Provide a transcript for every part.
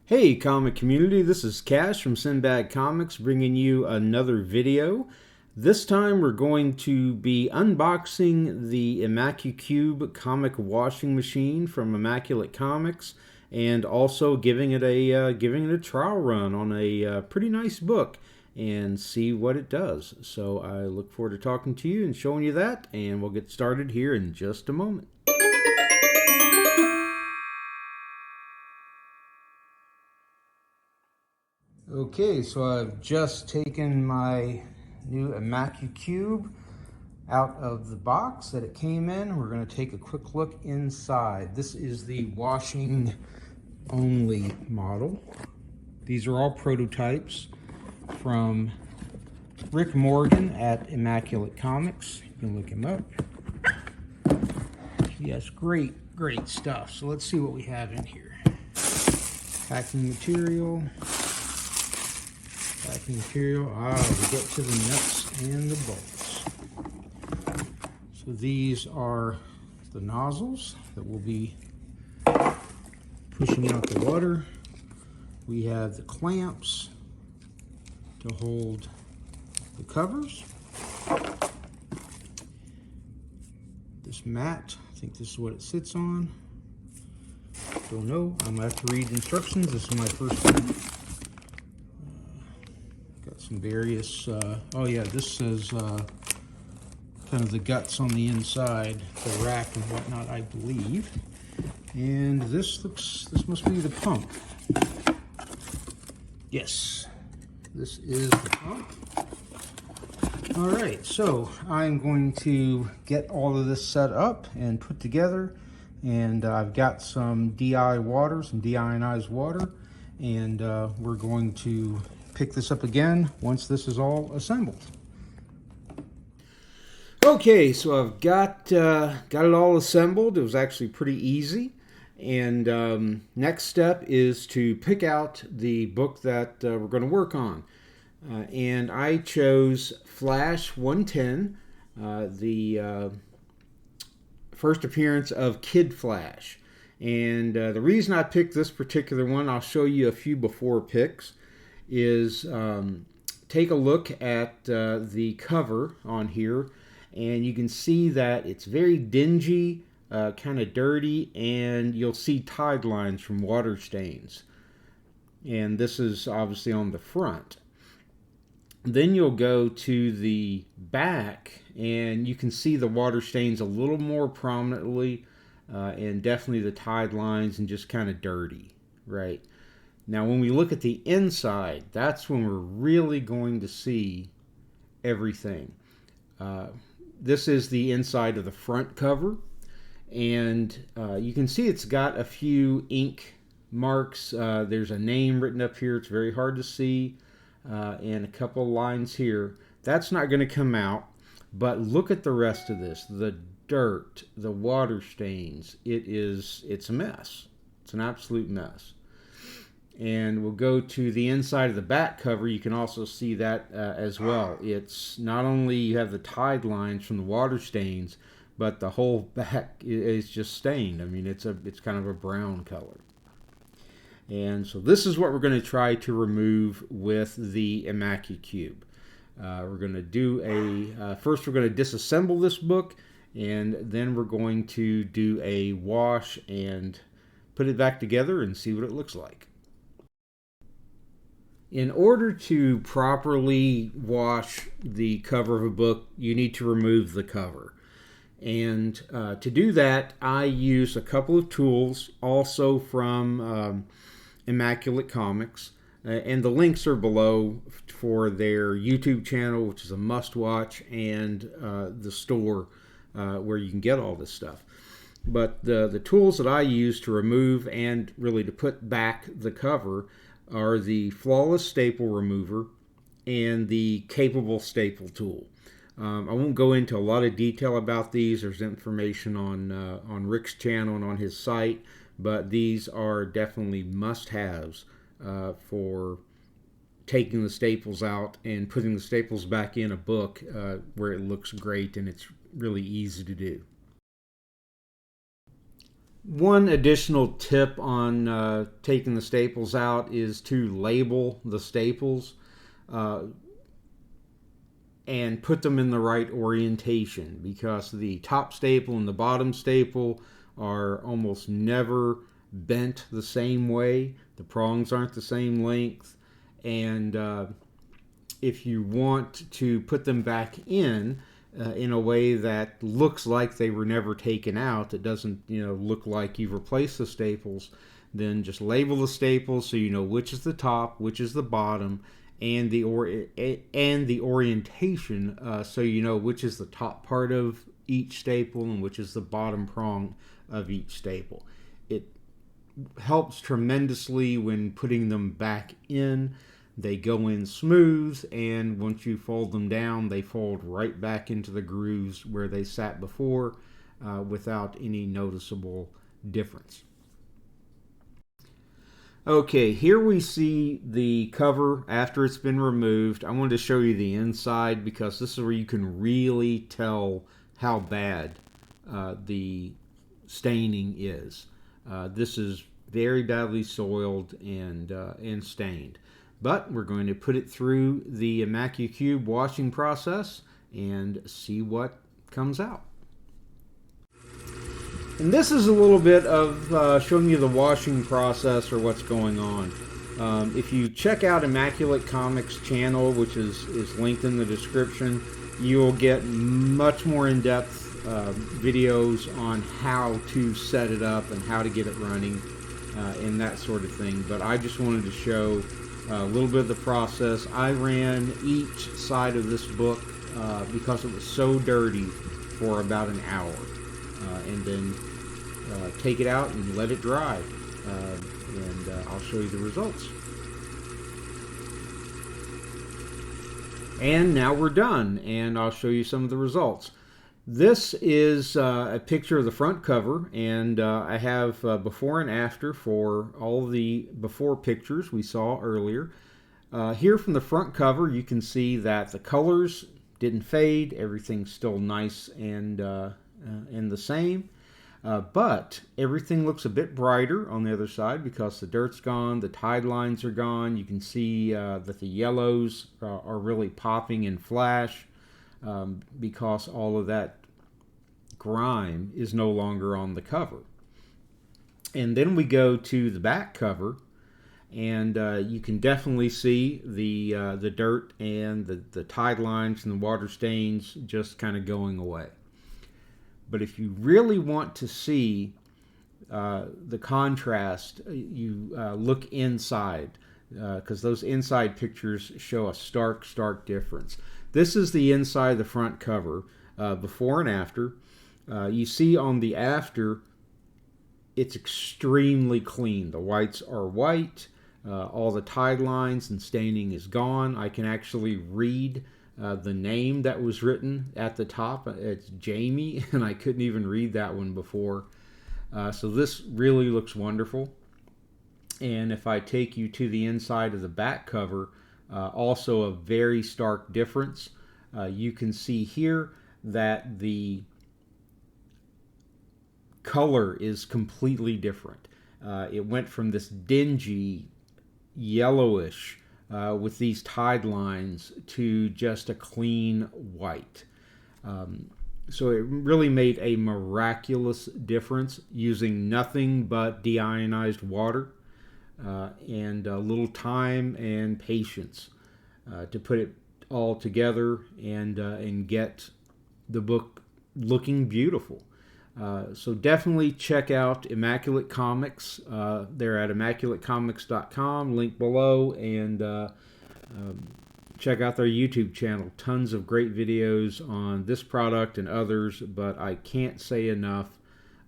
Hey comic community, this is Cash from Sinbad Comics bringing you another video. This time we're going to be unboxing the ImmacuCube comic washing machine from Immaculate Comics and also giving it a trial run on a pretty nice book and see what it does. So I look forward to talking to you and showing you that, and we'll get started here in just a moment. Okay, so I've just taken my new ImmacuCube out of the box that it came in. We're going to take a quick look inside. This is the washing only model. These are all prototypes from Rick Morgan at Immaculate Comics. You can look him up. Yes, great stuff. So let's see what we have in here. Packing material. We get to the nuts and the bolts. So these are the nozzles that will be pushing out the water. We have the clamps to hold the covers. This mat, I think this is what it sits on. Don't know, I'm gonna have to read instructions. This is my first one. Some various, oh yeah, this says kind of the guts on the inside, the rack and whatnot, I believe. And this must be the pump. Yes, this is the pump. All right, so I'm going to get all of this set up and put together. And I've got some DI water, some deionized water, and we're going to pick this up again once this is all assembled. Okay, so I've got it all assembled. It was actually pretty easy. And next step is to pick out the book that we're going to work on. And I chose Flash 110, the first appearance of Kid Flash. And the reason I picked this particular one, I'll show you a few before picks, is take a look at the cover on here, and you can see that it's very dingy, kind of dirty, and you'll see tide lines from water stains. And this is obviously on the front. Then you'll go to the back, and you can see the water stains a little more prominently, and definitely the tide lines and just kind of dirty, right? Now, when we look at the inside, that's when we're really going to see everything. This is the inside of the front cover, and you can see it's got a few ink marks. There's a name written up here. It's very hard to see, and a couple of lines here. That's not going to come out, but look at the rest of this. The dirt, the water stains. It's a mess. It's an absolute mess. And we'll go to the inside of the back cover. You can also see that as well. It's not only you have the tide lines from the water stains, but the whole back is just stained. I mean, it's kind of a brown color. And so this is what we're going to try to remove with the ImmacuCube. We're going to do first we're going to disassemble this book, and then we're going to do a wash and put it back together and see what it looks like. In order to properly wash the cover of a book, you need to remove the cover. And to do that, I use a couple of tools, also from Immaculate Comics. And the links are below for their YouTube channel, which is a must-watch, and the store where you can get all this stuff. But the tools that I use to remove and really to put back the cover are the Flawless Staple Remover and the Capable Staple Tool. I won't go into a lot of detail about these. There's information on Rick's channel and on his site, but these are definitely must-haves for taking the staples out and putting the staples back in a book where it looks great and it's really easy to do. One additional tip on taking the staples out is to label the staples and put them in the right orientation, because the top staple and the bottom staple are almost never bent the same way. The prongs aren't the same length, and if you want to put them back in a way that looks like they were never taken out, it doesn't look like you've replaced the staples, then just label the staples so you know which is the top, which is the bottom, and the orientation, so you know which is the top part of each staple and which is the bottom prong of each staple. It helps tremendously when putting them back in. They go in smooth, and once you fold them down, they fold right back into the grooves where they sat before, without any noticeable difference. Okay, here we see the cover after it's been removed. I wanted to show you the inside because this is where you can really tell how bad the staining is. This is very badly soiled and stained. But we're going to put it through the ImmacuCube washing process and see what comes out. And this is a little bit of showing you the washing process or what's going on. If you check out Immaculate Comics channel, which is linked in the description, you'll get much more in-depth videos on how to set it up and how to get it running and that sort of thing. But I just wanted to show a little bit of the process. I ran each side of this book because it was so dirty for about an hour, and then take it out and let it dry, and I'll show you the results. And now we're done, and I'll show you some of the results. This is a picture of the front cover, and I have before and after for all the before pictures we saw earlier. Here from the front cover, you can see that the colors didn't fade. Everything's still nice and the same. But everything looks a bit brighter on the other side because the dirt's gone, the tide lines are gone. You can see that the yellows are really popping in flash because all of that grime is no longer on the cover. And then we go to the back cover, and you can definitely see the dirt and the tide lines and the water stains just kind of going away. But if you really want to see the contrast, you look inside, because those inside pictures show a stark difference. This is the inside of the front cover, before and after. You see on the after, it's extremely clean. The whites are white. All the tide lines and staining is gone. I can actually read the name that was written at the top. It's Jamie, and I couldn't even read that one before. So this really looks wonderful. And if I take you to the inside of the back cover, also a very stark difference. You can see here that the color is completely different. It went from this dingy yellowish with these tide lines to just a clean white. So it really made a miraculous difference using nothing but deionized water and a little time and patience to put it all together and get the book looking beautiful. So definitely check out Immaculate Comics. They're at ImmacuLateComics.com, link below, and check out their YouTube channel. Tons of great videos on this product and others, but I can't say enough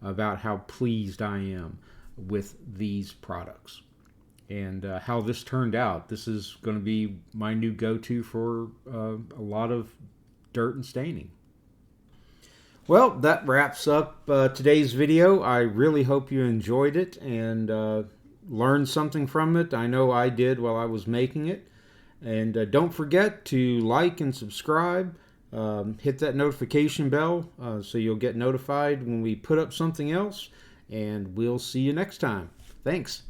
about how pleased I am with these products and how this turned out. This is going to be my new go-to for a lot of dirt and staining. Well, that wraps up today's video. I really hope you enjoyed it and learned something from it. I know I did while I was making it. And don't forget to like and subscribe. Hit that notification bell so you'll get notified when we put up something else. and we'll see you next time. Thanks.